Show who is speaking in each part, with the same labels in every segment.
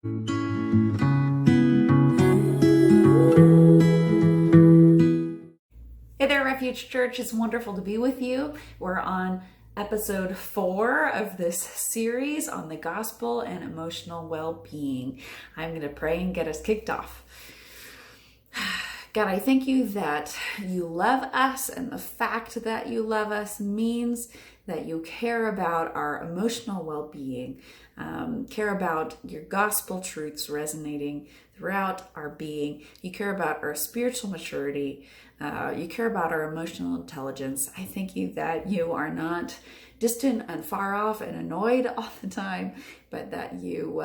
Speaker 1: Hey there, Refuge Church. It's wonderful to be with you. We're on episode 4 of this series on the gospel and emotional well-being. I'm going to pray and get us kicked off. God, I thank you that you love us, and the fact that you love us means that you care about our emotional well-being, care about your gospel truths resonating throughout our being. You care about our spiritual maturity. You care about our emotional intelligence. I thank you that you are not distant and far off and annoyed all the time, but that you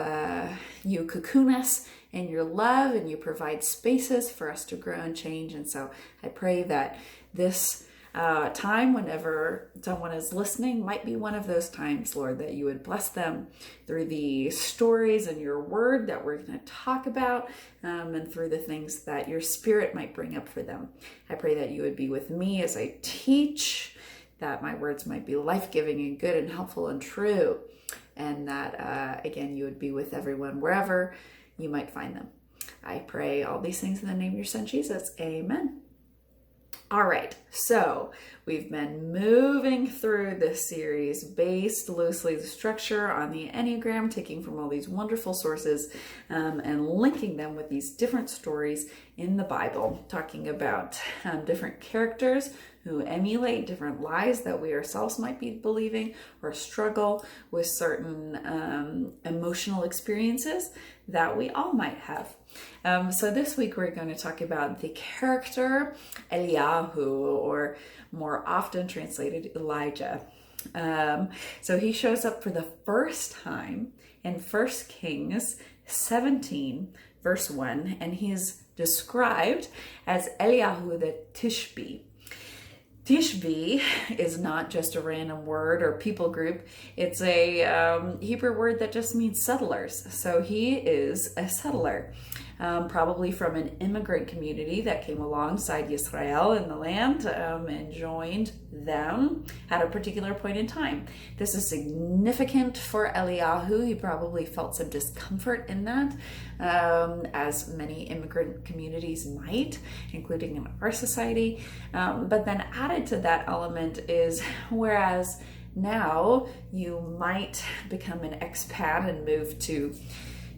Speaker 1: cocoon us in your love, and you provide spaces for us to grow and change. And so I pray that this time, whenever someone is listening, might be one of those times, Lord, that you would bless them through the stories and your word that we're going to talk about, and through the things that your spirit might bring up for them. I pray that you would be with me as I teach, that my words might be life-giving and good and helpful and true, and that, again, you would be with everyone wherever you might find them. I pray all these things in the name of your son, Jesus. Amen. All right, so we've been moving through this series based loosely the structure on the Enneagram, taking from all these wonderful sources and linking them with these different stories in the Bible, talking about different characters who emulate different lies that we ourselves might be believing, or struggle with certain emotional experiences that we all might have. So this week we're going to talk about the character Eliyahu, or more often translated Elijah. So he shows up for the first time in 1 Kings 17, verse 1, and he's described as Eliyahu the Tishbi. Tishbi is not just a random word or people group. It's a Hebrew word that just means settlers. So he is a settler, probably from an immigrant community that came alongside Israel in the land and joined them at a particular point in time. This is significant for Eliyahu. He probably felt some discomfort in that, as many immigrant communities might, including in our society. But then added to that element is, whereas now you might become an expat and move to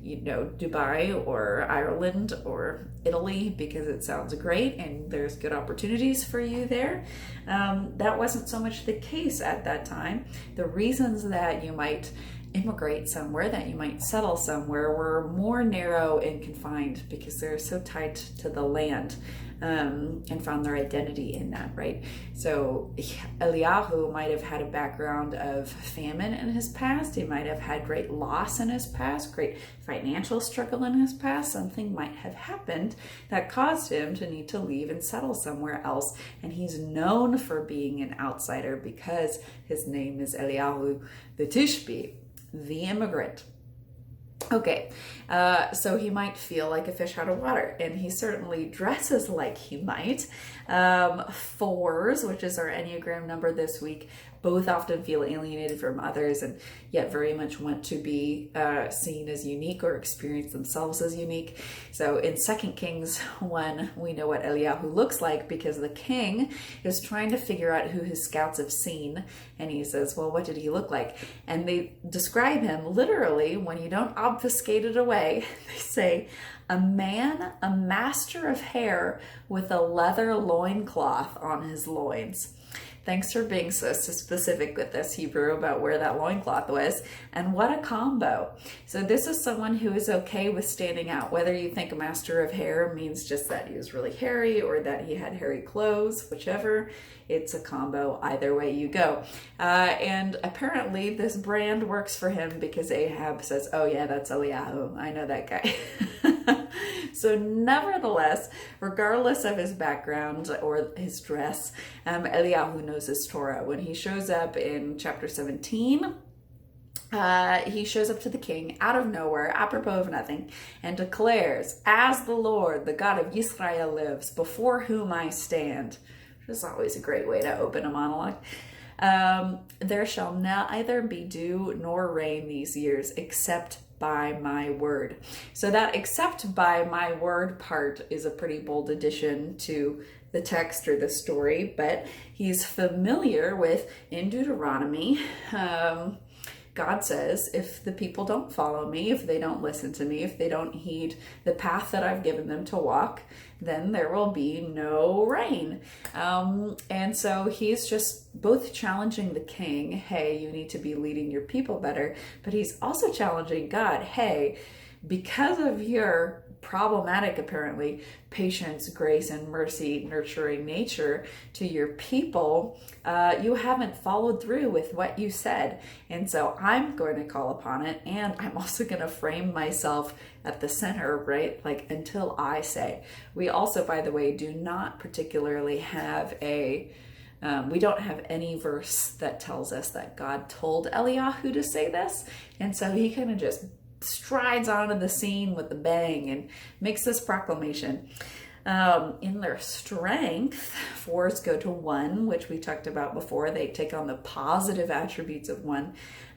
Speaker 1: Dubai or Ireland or Italy because it sounds great and there's good opportunities for you there. That wasn't so much the case at that time. The reasons that you might immigrate somewhere, that you might settle somewhere, were more narrow and confined because they're so tied to the land, and found their identity in that, right? So Eliyahu might have had a background of famine in his past. He might have had great loss in his past, great financial struggle in his past. Something might have happened that caused him to need to leave and settle somewhere else. And he's known for being an outsider because his name is Eliyahu the Tishbi, the immigrant. Okay, so he might feel like a fish out of water, and he certainly dresses like he might. 4s, which is our Enneagram number this week, both often feel alienated from others and yet very much want to be seen as unique or experience themselves as unique. So in 2 Kings 1, we know what Eliyahu looks like because the king is trying to figure out who his scouts have seen. And he says, well, what did he look like? And they describe him literally, when you don't obfuscate it away, they say, a man, a master of hair with a leather loincloth on his loins. Thanks for being so specific with this, Hebrew, about where that loincloth was. And what a combo. So this is someone who is okay with standing out, whether you think a master of hair means just that he was really hairy or that he had hairy clothes, whichever. It's a combo either way you go. And apparently this brand works for him because Ahab says, oh yeah, that's Eliyahu. I know that guy. So nevertheless, regardless of his background or his dress, Eliyahu knows his Torah. When he shows up in chapter 17, he shows up to the king out of nowhere, apropos of nothing, and declares, as the Lord, the God of Israel lives, before whom I stand. Which is always a great way to open a monologue. There shall neither be dew nor rain these years, except by my word. So that except by my word part is a pretty bold addition to the text or the story, but he's familiar with, in Deuteronomy, God says, if the people don't follow me, if they don't listen to me, if they don't heed the path that I've given them to walk, then there will be no rain. And so he's just both challenging the king, hey, you need to be leading your people better, but he's also challenging God, hey, because of your problematic, apparently, patience, grace, and mercy, nurturing nature to your people, you haven't followed through with what you said. And so I'm going to call upon it, and I'm also going to frame myself at the center, right? Like, until I say. We also, by the way, do not particularly have we don't have any verse that tells us that God told Eliyahu to say this. And so he kind of just strides onto the scene with a bang and makes this proclamation. In their strength, fours go to one, which we talked about before. They take on the positive attributes of one.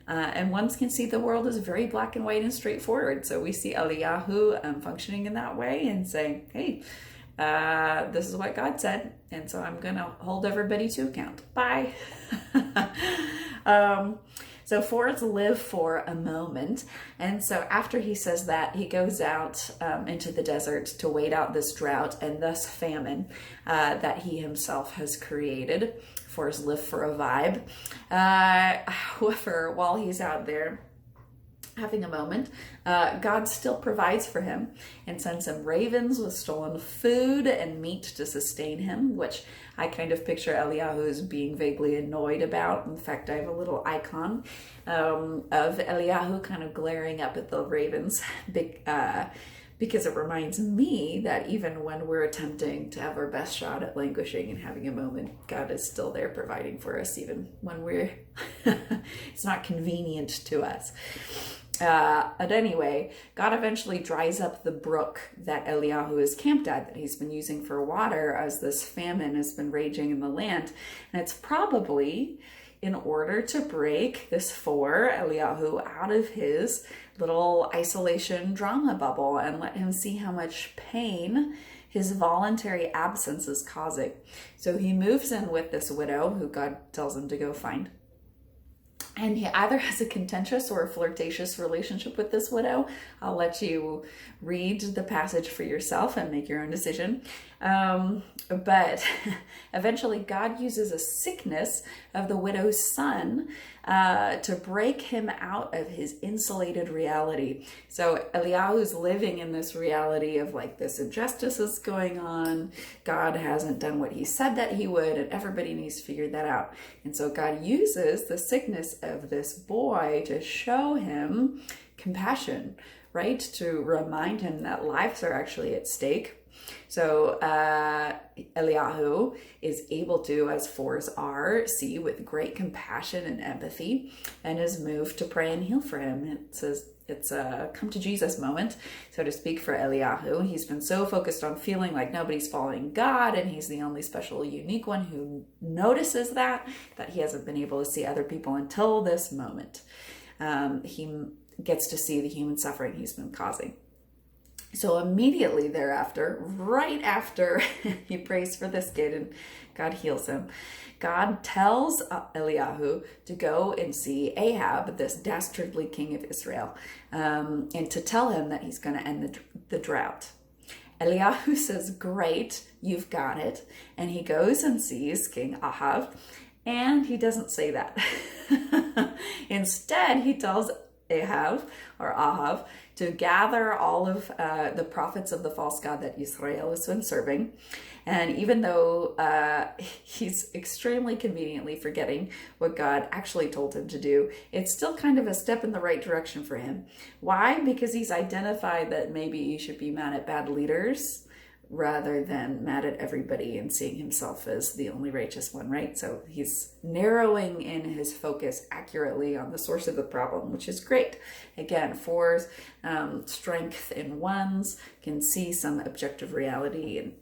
Speaker 1: And ones can see the world as very black and white and straightforward. So we see Eliyahu functioning in that way and saying, hey, this is what God said, and so I'm going to hold everybody to account. Bye. So fours live for a moment. And so after he says that, he goes out into the desert to wait out this drought and thus famine that he himself has created. Fours live for a vibe. However, while he's out there having a moment, God still provides for him and sends him ravens with stolen food and meat to sustain him, which I kind of picture Eliyahu as being vaguely annoyed about. In fact, I have a little icon of Eliyahu kind of glaring up at the ravens because it reminds me that even when we're attempting to have our best shot at languishing and having a moment, God is still there providing for us, even when it's not convenient to us. But anyway, God eventually dries up the brook that Eliyahu is camped at, that he's been using for water as this famine has been raging in the land. And it's probably in order to break this Eliyahu out of his little isolation drama bubble and let him see how much pain his voluntary absence is causing. So he moves in with this widow who God tells him to go find. And he either has a contentious or a flirtatious relationship with this widow. I'll let you read the passage for yourself and make your own decision. But eventually God uses a sickness of the widow's son to break him out of his insulated reality. So Eliyahu's living in this reality of like this injustice is going on. God hasn't done what he said that he would, and everybody needs to figure that out. And so God uses the sickness of this boy to show him compassion, right? To remind him that lives are actually at stake. So Eliyahu is able to, as fours are, see with great compassion and empathy, and is moved to pray and heal for him. It says it's a come to Jesus moment, so to speak, for Eliyahu. He's been so focused on feeling like nobody's following God, and he's the only special, unique one who notices that he hasn't been able to see other people until this moment. He gets to see the human suffering he's been causing. So immediately thereafter, right after he prays for this kid and God heals him, God tells Eliyahu to go and see Ahab, this dastardly king of Israel, and to tell him that he's going to end the drought. Eliyahu says, great, you've got it. And he goes and sees King Ahab, and he doesn't say that. Instead, he tells Ahab to gather all of the prophets of the false god that Israel has been serving. And even though he's extremely conveniently forgetting what God actually told him to do, it's still kind of a step in the right direction for him. Why? Because he's identified that maybe he should be mad at bad leaders rather than mad at everybody and seeing himself as the only righteous one, right? So he's narrowing in his focus accurately on the source of the problem, which is great. Again, fours, strength in ones, can see some objective reality, and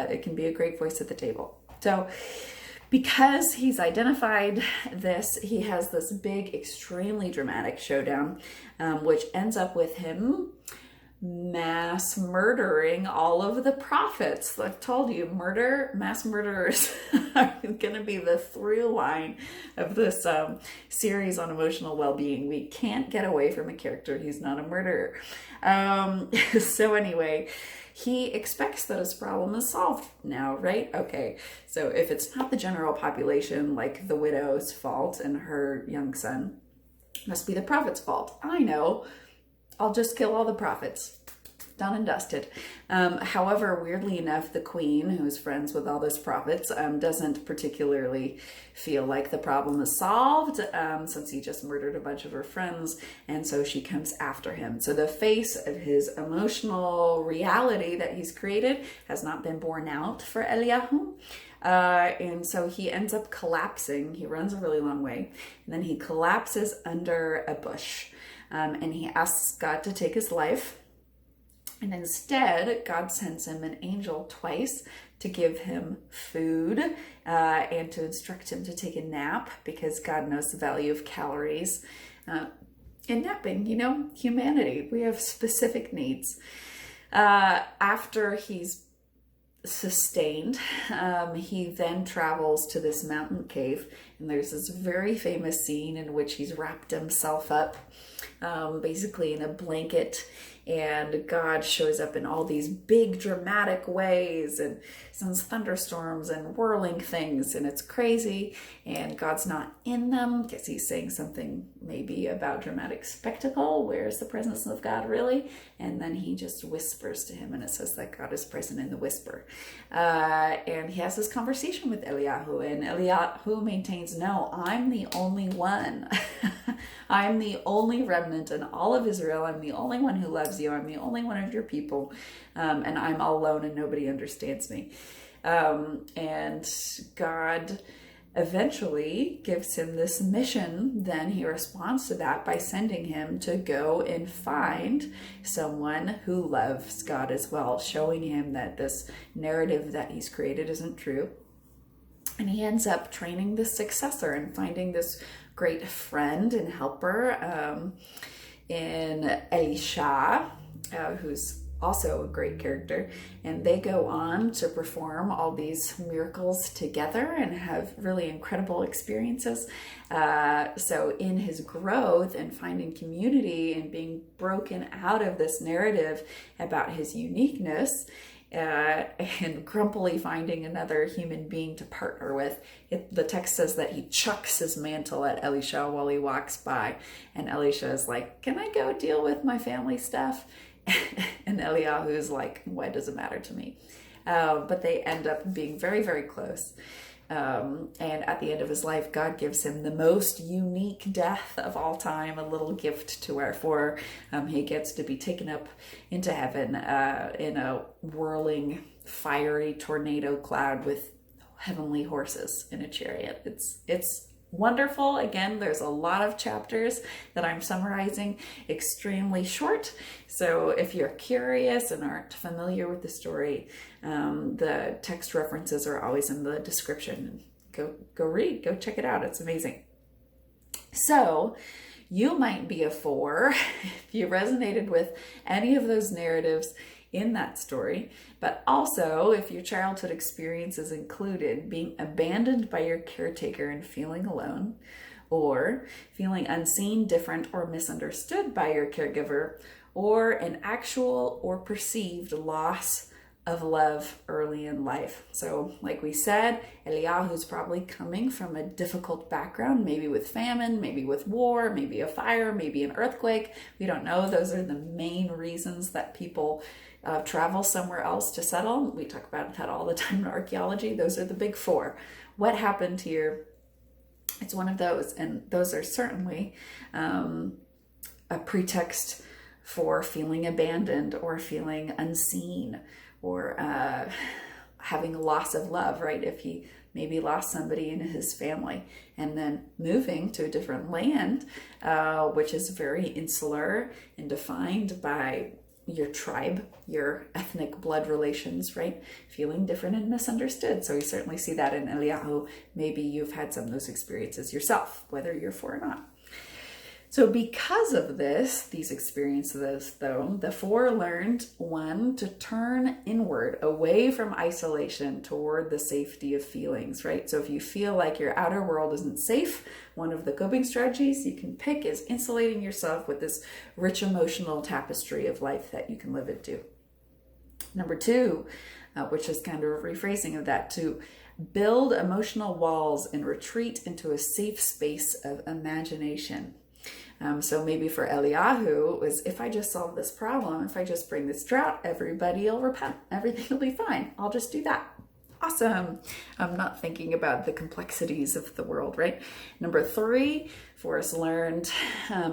Speaker 1: it can be a great voice at the table. So Because he's identified this, he has this big, extremely dramatic showdown, which ends up with him mass murdering all of the prophets. I've told you, mass murderers are going to be the through line of this series on emotional well-being. We can't get away from a character who's not a murderer. So anyway, he expects that his problem is solved now, right? Okay, so if it's not the general population, like the widow's fault and her young son, it must be the prophet's fault. I know. I'll just kill all the prophets. Done and dusted. However, weirdly enough, the queen, who's friends with all those prophets, doesn't particularly feel like the problem is solved, since he just murdered a bunch of her friends, and so she comes after him. So the face of his emotional reality that he's created has not been borne out for Eliyahu. And so he ends up collapsing. He runs a really long way, and then he collapses under a bush. And he asks God to take his life. And instead, God sends him an angel twice to give him food and to instruct him to take a nap, because God knows the value of calories in napping. You know, humanity, we have specific needs. After he's sustained, he then travels to this mountain cave, and there's this very famous scene in which he's wrapped himself up basically in a blanket, and God shows up in all these big dramatic ways and sends thunderstorms and whirling things, and it's crazy, and God's not in them because he's saying something maybe about dramatic spectacle. Where's the presence of God really? And then he just whispers to him, and it says that God is present in the whisper. And he has this conversation with Eliyahu, and Eliyahu maintains, no, I'm the only one. I'm the only remnant in all of Israel. I'm the only one who loves you. I'm the only one of your people. And I'm all alone and nobody understands me. And God eventually gives him this mission. Then he responds to that by sending him to go and find someone who loves God as well, showing him that this narrative that he's created isn't true. And he ends up training this successor and finding this great friend and helper in Elisha, who's also a great character. And they go on to perform all these miracles together and have really incredible experiences. So in his growth and finding community and being broken out of this narrative about his uniqueness, and grumpily finding another human being to partner with. The text says that he chucks his mantle at Elisha while he walks by, and Elisha is like, can I go deal with my family stuff? And Eliyahu is like, why does it matter to me? But they end up being very, very close. And at the end of his life, God gives him the most unique death of all time, a little gift to wherefore he gets to be taken up into heaven in a whirling, fiery tornado cloud with heavenly horses in a chariot. It's wonderful. Again, there's a lot of chapters that I'm summarizing, extremely short. So if you're curious and aren't familiar with the story, the text references are always in the description. Go read, go check it out. It's amazing. So you might be a 4 if you resonated with any of those narratives in that story, but also if your childhood experiences included being abandoned by your caretaker and feeling alone, or feeling unseen, different, or misunderstood by your caregiver, or an actual or perceived loss of love early in life. So like we said, Eliyahu's probably coming from a difficult background, maybe with famine, maybe with war, maybe a fire, maybe an earthquake. We don't know. Those are the main reasons that people travel somewhere else to settle. We talk about that all the time in archaeology. Those are the big 4. What happened here? It's one of those, and those are certainly a pretext for feeling abandoned or feeling unseen, or having a loss of love, right? If he maybe lost somebody in his family, and then moving to a different land, which is very insular and defined by your tribe, your ethnic blood relations, right? Feeling different and misunderstood. So you certainly see that in Eliyahu. Maybe you've had some of those experiences yourself, whether you're 4 or not. So because of these experiences though, the 4 learned, 1, to turn inward, away from isolation toward the safety of feelings, right? So if you feel like your outer world isn't safe, one of the coping strategies you can pick is insulating yourself with this rich emotional tapestry of life that you can live into. Number 2, which is kind of a rephrasing of that, to build emotional walls and retreat into a safe space of imagination. So maybe for Eliyahu, it was, if I just solve this problem, if I just bring this drought, everybody will repent. Everything will be fine. I'll just do that. Awesome. I'm not thinking about the complexities of the world, right? Number 3, Forrest learned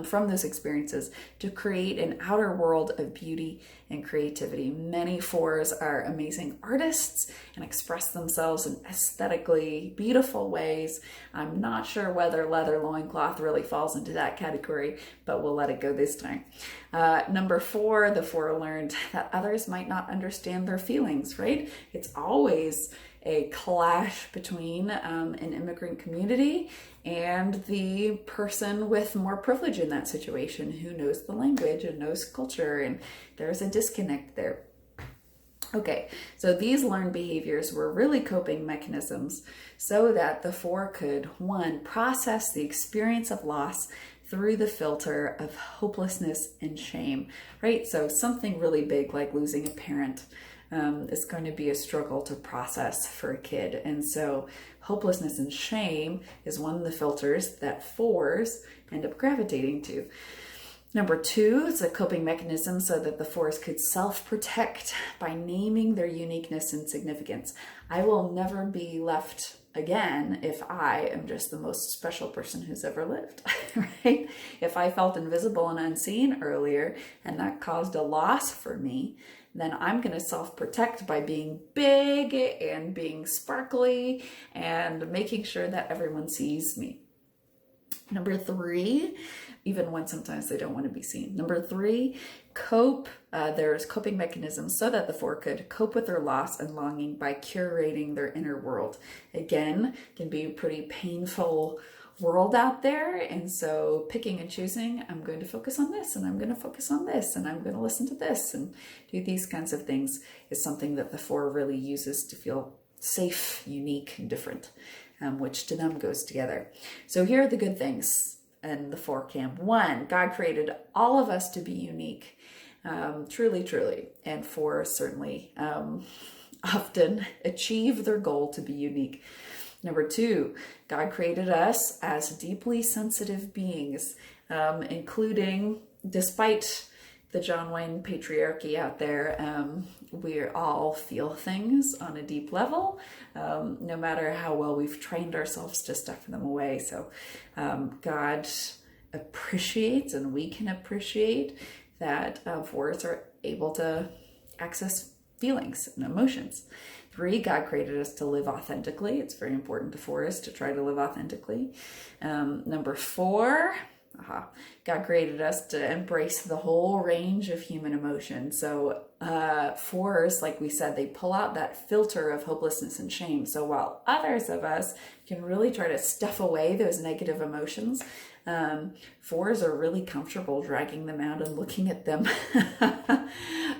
Speaker 1: from those experiences to create an outer world of beauty and creativity. Many 4s are amazing artists and express themselves in aesthetically beautiful ways. I'm not sure whether leather loincloth really falls into that category, but we'll let it go this time. Number 4, the 4 learned that others might not understand their feelings, right? It's always a clash between an immigrant community and the person with more privilege in that situation who knows the language and knows culture, and there's a disconnect there. Okay, so these learned behaviors were really coping mechanisms so that the 4 could, 1, process the experience of loss through the filter of hopelessness and shame, right? So something really big like losing a parent is going to be a struggle to process for a kid. And so hopelessness and shame is one of the filters that 4s end up gravitating to. Number 2, it's a coping mechanism so that the 4s could self-protect by naming their uniqueness and significance. I will never be left again if I am just the most special person who's ever lived, right? If I felt invisible and unseen earlier and that caused a loss for me, then I'm going to self-protect by being big and being sparkly and making sure that everyone sees me. Number 3, even when sometimes they don't want to be seen. Number 3, there's coping mechanisms so that the 4 could cope with their loss and longing by curating their inner world. Again, can be a pretty painful world out there, and so picking and choosing, I'm going to focus on this and I'm going to focus on this and I'm going to listen to this and do these kinds of things is something that the 4 really uses to feel safe, unique, and different, which to them goes together. So here are the good things in the 4 camp. 1, God created all of us to be unique, truly, and 4 certainly often achieve their goal to be unique. Number 2, God created us as deeply sensitive beings, including, despite the John Wayne patriarchy out there, we all feel things on a deep level, no matter how well we've trained ourselves to stuff them away. So God appreciates, and we can appreciate that 4s are able to access feelings and emotions. 3, God created us to live authentically. It's very important to 4s to try to live authentically. Number 4, God created us to embrace the whole range of human emotion. So 4s, like we said, they pull out that filter of hopelessness and shame. So while others of us can really try to stuff away those negative emotions, 4s are really comfortable dragging them out and looking at them.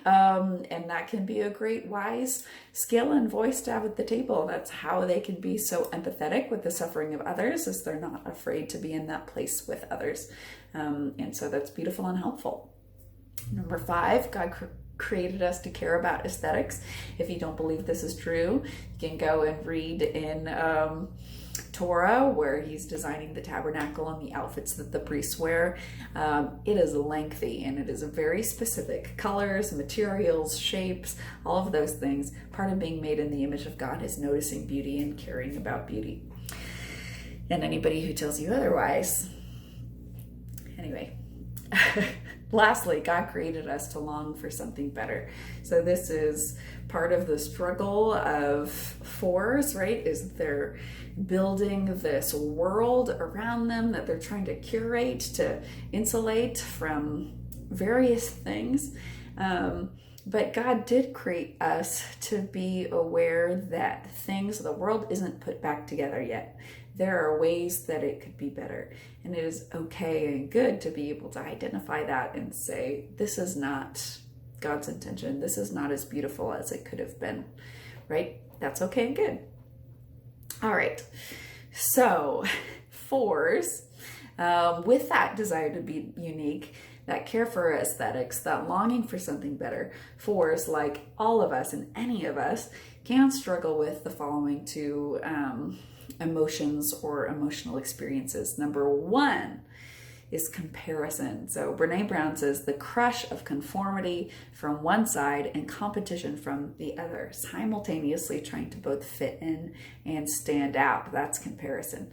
Speaker 1: And that can be a great, wise skill and voice to have at the table. That's how they can be so empathetic with the suffering of others, is they're not afraid to be in that place with others. And so that's beautiful and helpful. Number 5, God created us to care about aesthetics. If you don't believe this is true, you can go and read in Torah, where he's designing the tabernacle and the outfits that the priests wear. It is lengthy and it is very specific. Colors, materials, shapes, all of those things. Part of being made in the image of God is noticing beauty and caring about beauty. And anybody who tells you otherwise, anyway. Lastly, God created us to long for something better. So this is part of the struggle of 4s, right? Is they're building this world around them that they're trying to curate, to insulate from various things. But God did create us to be aware that the world isn't put back together yet. There are ways that it could be better. And it is okay and good to be able to identify that and say, this is not God's intention. This is not as beautiful as it could have been, right? That's okay and good. All right. So 4s, with that desire to be unique, that care for aesthetics, that longing for something better, 4s, like all of us and any of us, can struggle with the following 2 emotions or emotional experiences. Number 1 is comparison. So Brene Brown says the crush of conformity from one side and competition from the other, simultaneously trying to both fit in and stand out. That's comparison.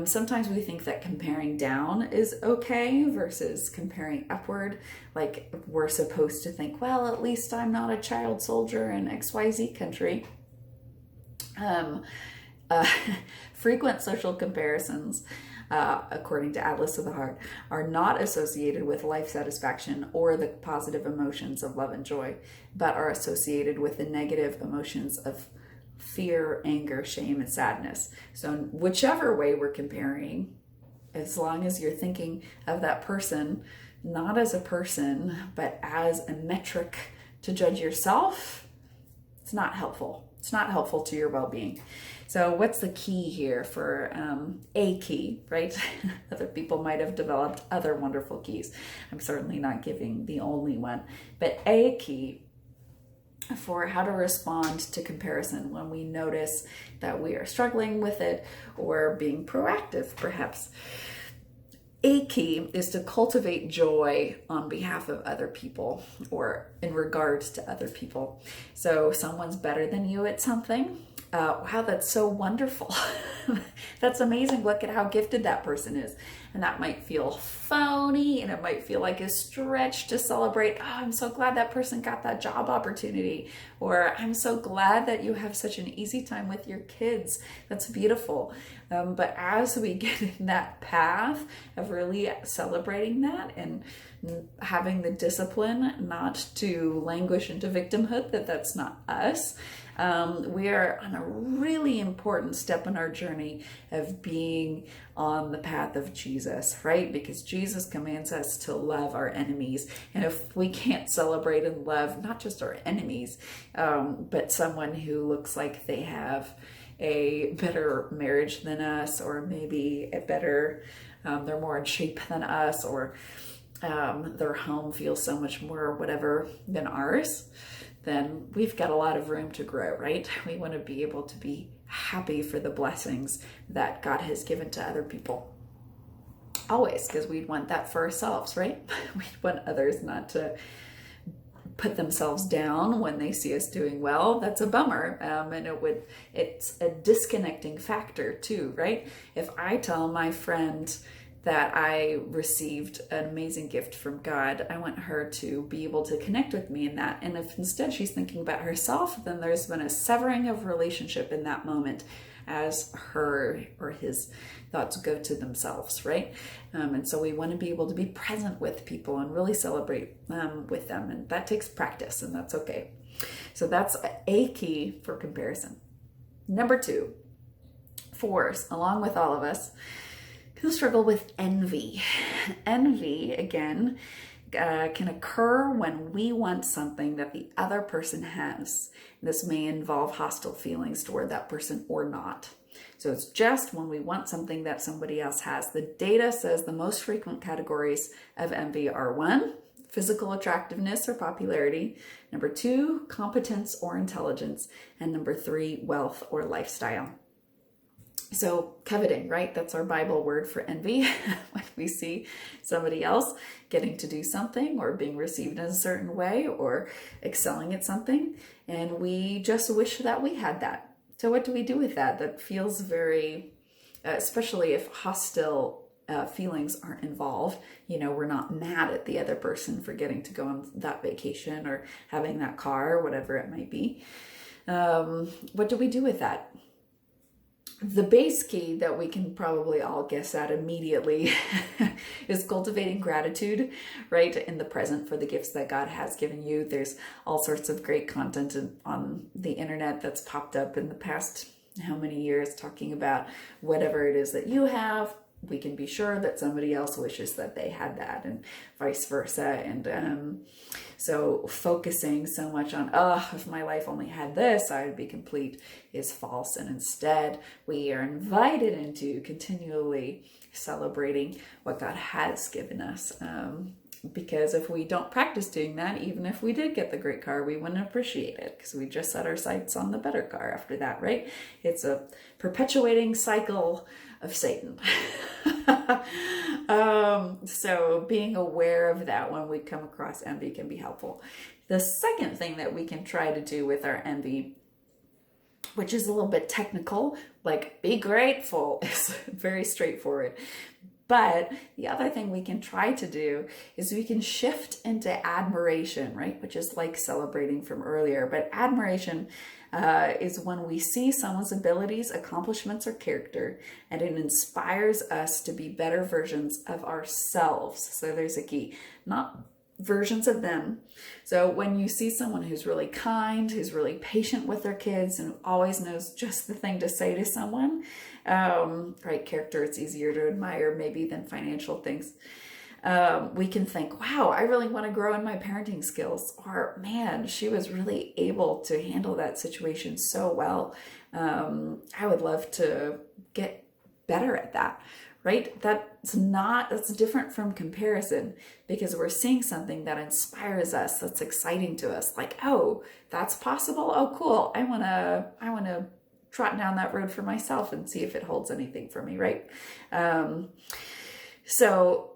Speaker 1: Sometimes we think that comparing down is okay versus comparing upward. Like we're supposed to think, well, at least I'm not a child soldier in XYZ country. Frequent social comparisons, according to Atlas of the Heart, are not associated with life satisfaction or the positive emotions of love and joy, but are associated with the negative emotions of fear, anger, shame, and sadness. So whichever way we're comparing, as long as you're thinking of that person not as a person, but as a metric to judge yourself, it's not helpful. It's not helpful to your well-being. So what's the key here for a key, right? Other people might have developed other wonderful keys. I'm certainly not giving the only one, but a key for how to respond to comparison when we notice that we are struggling with it or being proactive, perhaps. A key is to cultivate joy on behalf of other people or in regards to other people. So someone's better than you at something. Wow, that's so wonderful. That's amazing. Look at how gifted that person is. And that might feel phony and it might feel like a stretch to celebrate. Oh, I'm so glad that person got that job opportunity. Or I'm so glad that you have such an easy time with your kids. That's beautiful. But as we get in that path of really celebrating that and having the discipline not to languish into victimhood, that's not us, we are on a really important step in our journey of being on the path of Jesus, right? Because Jesus commands us to love our enemies. And if we can't celebrate and love not just our enemies, but someone who looks like they have a better marriage than us, or maybe a better, they're more in shape than us, or their home feels so much more whatever than ours, then we've got a lot of room to grow, right? We want to be able to be happy for the blessings that God has given to other people. Always, because we'd want that for ourselves, right? We'd want others not to put themselves down when they see us doing well. That's a bummer. And it's a disconnecting factor too, right? If I tell my friend that I received an amazing gift from God, I want her to be able to connect with me in that. And if instead she's thinking about herself, then there's been a severing of relationship in that moment as her or his thoughts go to themselves, right? And so we want to be able to be present with people and really celebrate with them. And that takes practice, and that's okay. So that's a key for comparison. Number 2, 4s, along with all of us, can struggle with envy. Envy, again, can occur when we want something that the other person has. This may involve hostile feelings toward that person or not. So it's just when we want something that somebody else has. The data says the most frequent categories of envy are 1, physical attractiveness or popularity, number 2, competence or intelligence, and number 3, wealth or lifestyle. So coveting, right? That's our Bible word for envy. When we see somebody else getting to do something or being received in a certain way or excelling at something, and we just wish that we had that. So what do we do with that? That feels very, especially if hostile feelings aren't involved. We're not mad at the other person for getting to go on that vacation or having that car or whatever it might be. What do we do with that? The base key that we can probably all guess at immediately is cultivating gratitude, right? In the present for the gifts that God has given you. There's all sorts of great content on the internet that's popped up in the past how many years talking about whatever it is that you have. We can be sure that somebody else wishes that they had that, and vice versa. And so focusing so much on, if my life only had this, I would be complete, is false. And instead, we are invited into continually celebrating what God has given us. Because if we don't practice doing that, even if we did get the great car, we wouldn't appreciate it because we just set our sights on the better car after that, right? It's a perpetuating cycle of Satan. So being aware of that when we come across envy can be helpful. The second thing that we can try to do with our envy, which is a little bit technical, like be grateful, is very straightforward. But the other thing we can try to do is we can shift into admiration, right? Which is like celebrating from earlier. But admiration is when we see someone's abilities, accomplishments, or character, and it inspires us to be better versions of ourselves. So there's a key, not versions of them. So when you see someone who's really kind, who's really patient with their kids, and always knows just the thing to say to someone, right, character, it's easier to admire maybe than financial things. We can think, wow, I really want to grow in my parenting skills. Or, man, she was really able to handle that situation so well. I would love to get better at that, right? That's different from comparison, because we're seeing something that inspires us, that's exciting to us. Like, oh, that's possible. Oh, cool. I want to trot down that road for myself and see if it holds anything for me, right? So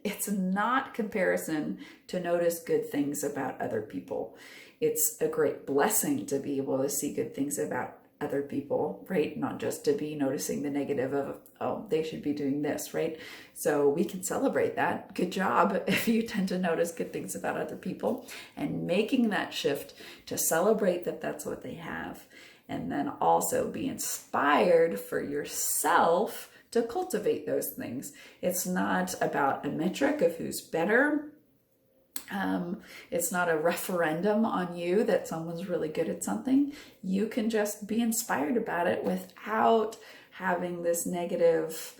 Speaker 1: it's not comparison to notice good things about other people. It's a great blessing to be able to see good things about other people, right? Not just to be noticing the negative of, oh, they should be doing this, right? So we can celebrate that. Good job if you tend to notice good things about other people, and making that shift to celebrate that that's what they have. And then also be inspired for yourself to cultivate those things. It's not about a metric of who's better. It's not a referendum on you that someone's really good at something. You can just be inspired about it without having this negative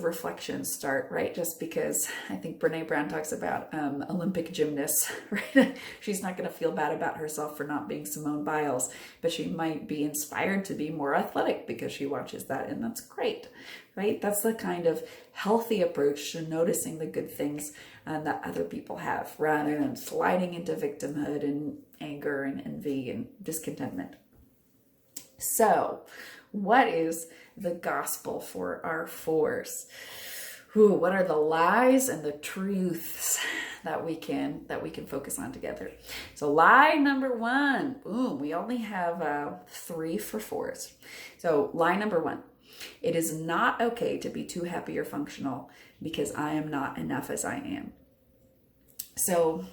Speaker 1: reflection start, right? Just because I think Brene Brown talks about Olympic gymnasts, right? She's not going to feel bad about herself for not being Simone Biles, but she might be inspired to be more athletic because she watches that, and that's great, right? That's the kind of healthy approach to noticing the good things that other people have, rather than sliding into victimhood and anger and envy and discontentment. So, what is the gospel for our fours? What are the lies and the truths that we can focus on together? So lie number one, boom, we only have 3 for fours. So lie number one, it is not okay to be too happy or functional because I am not enough as I am. So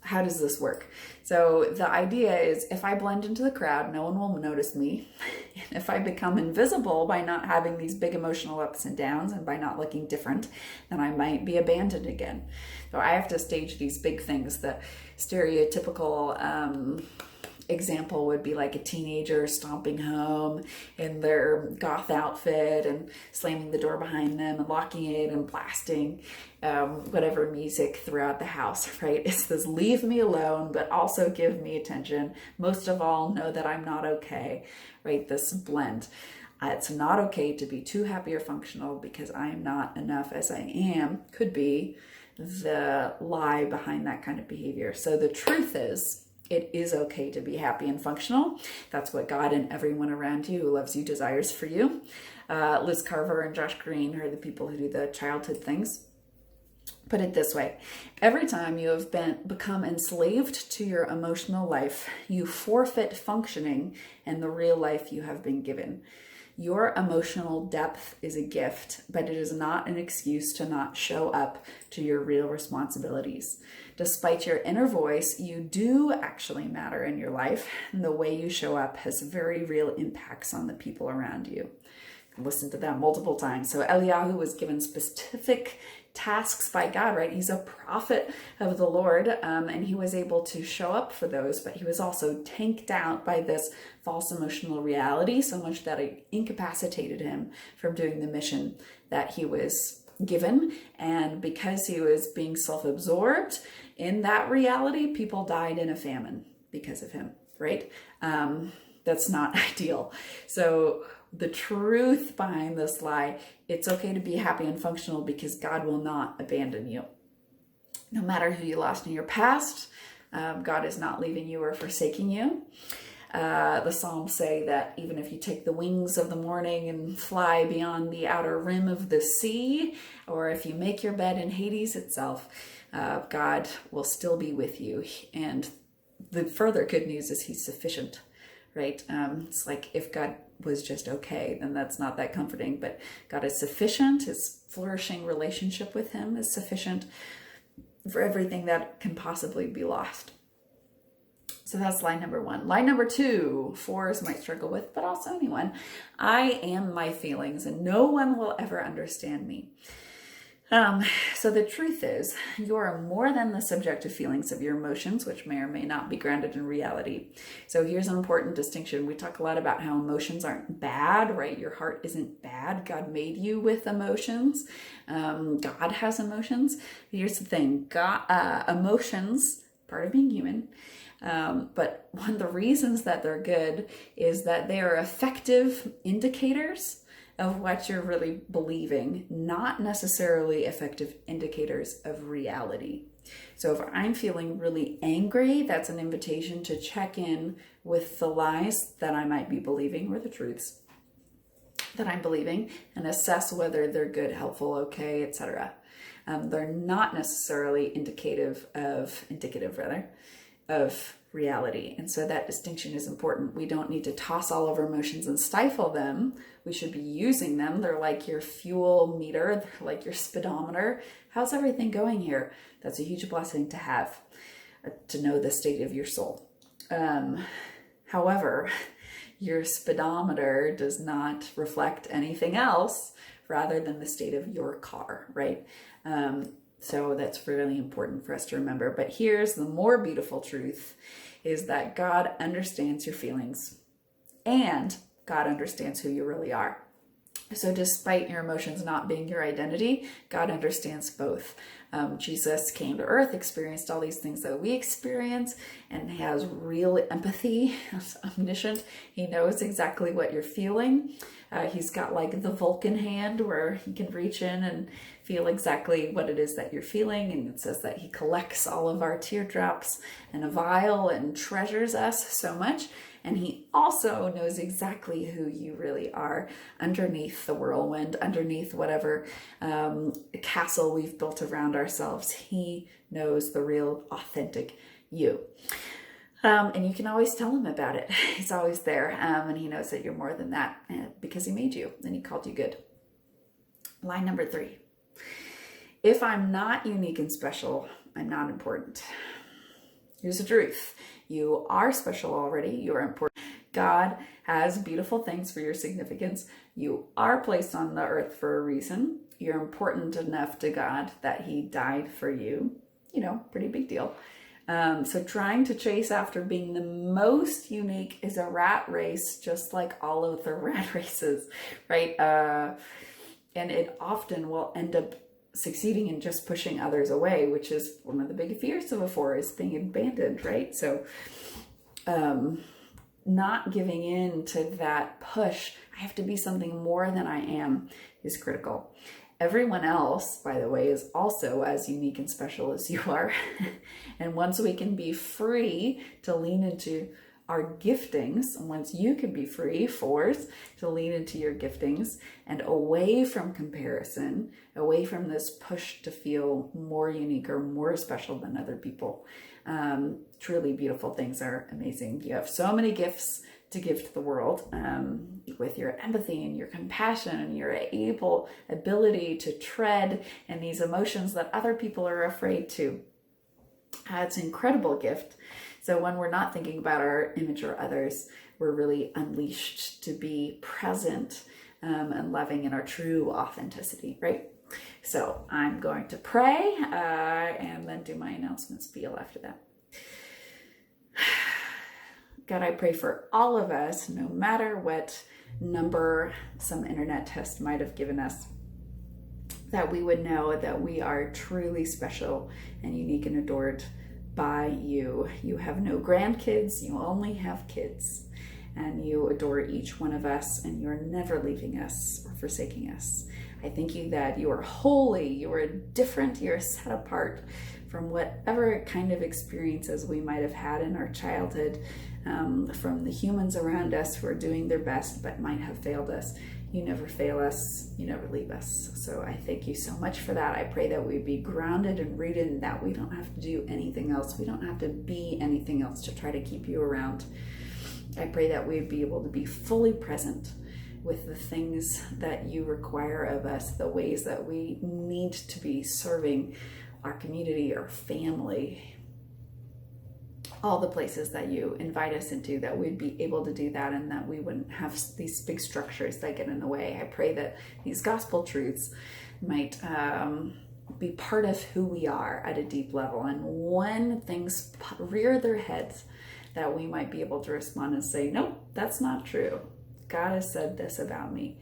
Speaker 1: how does this work? So the idea is, if I blend into the crowd, no one will notice me. And if I become invisible by not having these big emotional ups and downs and by not looking different, then I might be abandoned again. So I have to stage these big things. The stereotypical example would be like a teenager stomping home in their goth outfit and slamming the door behind them and locking it and blasting whatever music throughout the house, right? It's this leave me alone, but also give me attention. Most of all, know that I'm not okay, right? This blend. It's not okay to be too happy or functional because I am not enough as I am, could be the lie behind that kind of behavior. So the truth is, it is okay to be happy and functional. That's what God and everyone around you who loves you desires for you. Liz Carver and Josh Green are the people who do the childhood things. Put it this way: every time you have become enslaved to your emotional life, you forfeit functioning in the real life you have been given. Your emotional depth is a gift, but it is not an excuse to not show up to your real responsibilities. Despite your inner voice, you do actually matter in your life, and the way you show up has very real impacts on the people around you. Listen to that multiple times. So Eliyahu was given specific tasks by God, right? He's a prophet of the Lord, and he was able to show up for those, but he was also tanked out by this false emotional reality so much that it incapacitated him from doing the mission that he was given. And because he was being self-absorbed in that reality, people died in a famine because of him, right? That's not ideal. So the truth behind this lie, it's okay to be happy and functional because God will not abandon you. No matter who you lost in your past, God is not leaving you or forsaking you. The Psalms say that even if you take the wings of the morning and fly beyond the outer rim of the sea, or if you make your bed in Hades itself, God will still be with you. And the further good news is he's sufficient, right? It's like if God was just okay, then that's not that comforting, but God is sufficient. His flourishing relationship with him is sufficient for everything that can possibly be lost. So that's line number one. Line number two, fours might struggle with, but also anyone. I am my feelings and no one will ever understand me. So the truth is, you are more than the subjective feelings of your emotions, which may or may not be grounded in reality. So here's an important distinction. We talk a lot about how emotions aren't bad, right? Your heart isn't bad. God made you with emotions. God has emotions. Here's the thing. Emotions, part of being human, but one of the reasons that they're good is that they are effective indicators of what you're really believing, not necessarily effective indicators of reality. So if I'm feeling really angry, that's an invitation to check in with the lies that I might be believing or the truths that I'm believing and assess whether they're good, helpful, okay, etc. They're not necessarily indicative of reality. And so that distinction is important. We don't need to toss all of our emotions and stifle them. We should be using them. They're like your fuel meter. They're like your speedometer. How's everything going here? That's a huge blessing to have, to know the state of your soul. However, your speedometer does not reflect anything else rather than the state of your car, right? So that's really important for us to remember. But here's the more beautiful truth is that God understands your feelings and God understands who you really are. So despite your emotions not being your identity, God understands both. Jesus came to earth, experienced all these things that we experience, and has real empathy. He's omniscient. He knows exactly what you're feeling. He's got like the Vulcan hand where he can reach in and feel exactly what it is that you're feeling. And it says that he collects all of our teardrops in a vial and treasures us so much. And he also knows exactly who you really are underneath the whirlwind, underneath whatever castle we've built around ourselves. He knows the real, authentic you. And you can always tell him about it. He's always there. And he knows that you're more than that because he made you and he called you good. Line number 3. If I'm not unique and special, I'm not important. Here's the truth. You are special already. You are important. God has beautiful things for your significance. You are placed on the earth for a reason. You're important enough to God that he died for you. You know, pretty big deal. So trying to chase after being the most unique is a rat race, just like all of the rat races, right? And it often will end up succeeding in just pushing others away, which is one of the big fears of a 4 is being abandoned, right? So not giving in to that push, I have to be something more than I am, is critical. Everyone else, by the way, is also as unique and special as you are. And once we can be free to lean into our giftings, and once you can be free, 4s, to lean into your giftings and away from comparison, away from this push to feel more unique or more special than other people, Truly beautiful things are amazing. You have so many gifts to give to the world, with your empathy and your compassion and your ability to tread in these emotions that other people are afraid to. It's an incredible gift. So when we're not thinking about our image or others, we're really unleashed to be present and loving in our true authenticity, right? So I'm going to pray and then do my announcement spiel after that. God, I pray for all of us, no matter what number some internet test might have given us, that we would know that we are truly special and unique and adored by you. You have no grandkids, you only have kids, and you adore each one of us, and you're never leaving us or forsaking us. I thank you that you are holy, you are different, you're set apart from whatever kind of experiences we might have had in our childhood, from the humans around us who are doing their best but might have failed us. You never fail us, you never leave us. So I thank you so much for that. I pray that we be grounded and rooted in that. We don't have to do anything else. We don't have to be anything else to try to keep you around. I pray that we'd be able to be fully present with the things that you require of us, the ways that we need to be serving our community, our family, all the places that you invite us into, that we'd be able to do that and that we wouldn't have these big structures that get in the way. I pray that these gospel truths might be part of who we are at a deep level. And when things rear their heads, that we might be able to respond and say, nope, that's not true. God has said this about me.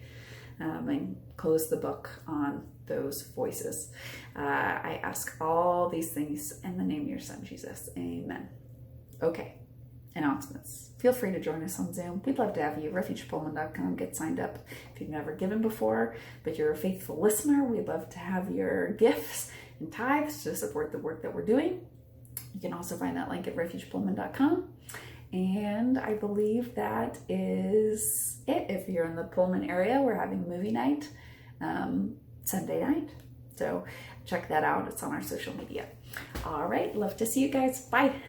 Speaker 1: And close the book on those voices. I ask all these things in the name of your son, Jesus. Amen. Okay, announcements. Feel free to join us on Zoom. We'd love to have you. RefugePullman.com. Get signed up if you've never given before, but you're a faithful listener. We'd love to have your gifts and tithes to support the work that we're doing. You can also find that link at RefugePullman.com. And I believe that is it. If you're in the Pullman area, we're having movie night Sunday night. So check that out. It's on our social media. All right. Love to see you guys. Bye.